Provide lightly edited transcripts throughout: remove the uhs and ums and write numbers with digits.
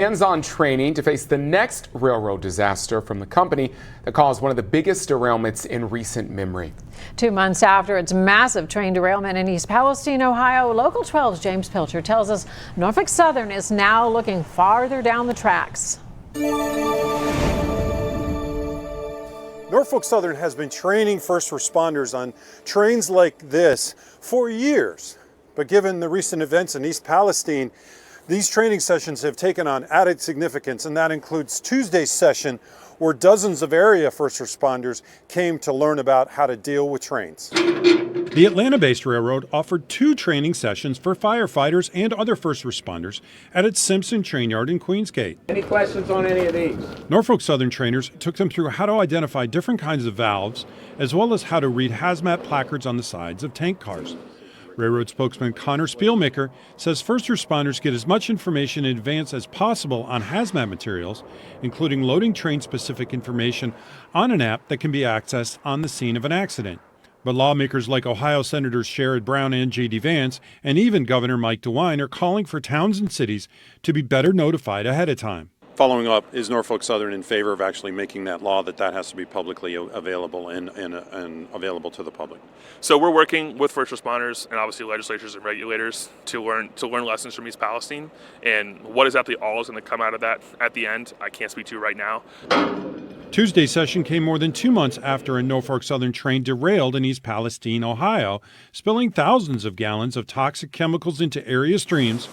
Hands-on training to face the next railroad disaster from the company that caused one of the biggest derailments in recent memory. 2 months after its massive train derailment in East Palestine, Ohio, Local 12's James Pilcher tells us Norfolk Southern is now looking farther down the tracks. Norfolk Southern has been training first responders on trains like this for years. But given the recent events in East Palestine, these training sessions have taken on added significance, and that includes Tuesday's session where dozens of area first responders came to learn about how to deal with trains. The Atlanta-based railroad offered 2 training sessions for firefighters and other first responders at its Simpson train yard in Queensgate. Any questions on any of these? Norfolk Southern trainers took them through how to identify different kinds of valves, as well as how to read hazmat placards on the sides of tank cars. Railroad spokesman Connor Spielmaker says first responders get as much information in advance as possible on hazmat materials, including loading train-specific information on an app that can be accessed on the scene of an accident. But lawmakers like Ohio Senators Sherrod Brown and J.D. Vance, and even Governor Mike DeWine, are calling for towns and cities to be better notified ahead of time. Following up, is Norfolk Southern in favor of actually making that law that has to be publicly available and available to the public? So we're working with first responders and obviously legislators and regulators to learn lessons from East Palestine, and what exactly all is going to come out of that at the end, I can't speak to right now. Tuesday's session came more than 2 months after a Norfolk Southern train derailed in East Palestine, Ohio, spilling thousands of gallons of toxic chemicals into area streams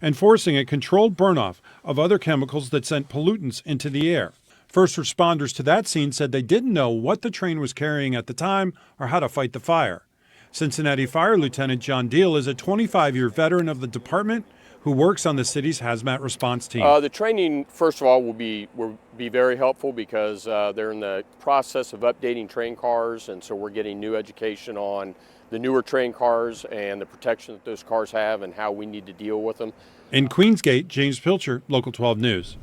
and forcing a controlled burnoff of other chemicals that sent pollutants into the air. First responders to that scene said they didn't know what the train was carrying at the time or how to fight the fire. Cincinnati Fire Lieutenant John Deal is a 25-year veteran of the department who works on the city's hazmat response team. The training, first of all, will be very helpful because they're in the process of updating train cars, and so we're getting new education on the newer train cars and the protection that those cars have and how we need to deal with them. In Queensgate, James Pilcher, Local 12 News.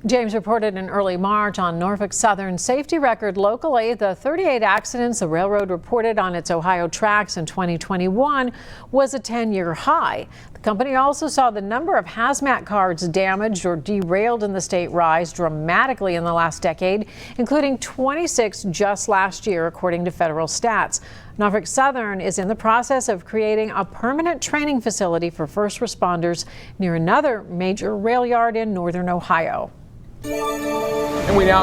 James reported in early March on Norfolk Southern's safety record locally. The 38 accidents the railroad reported on its Ohio tracks in 2021 was a 10-year high. The company also saw the number of hazmat cars damaged or derailed in the state rise dramatically in the last decade, including 26 just last year, according to federal stats. Norfolk Southern is in the process of creating a permanent training facility for first responders near another major rail yard in northern Ohio. And we now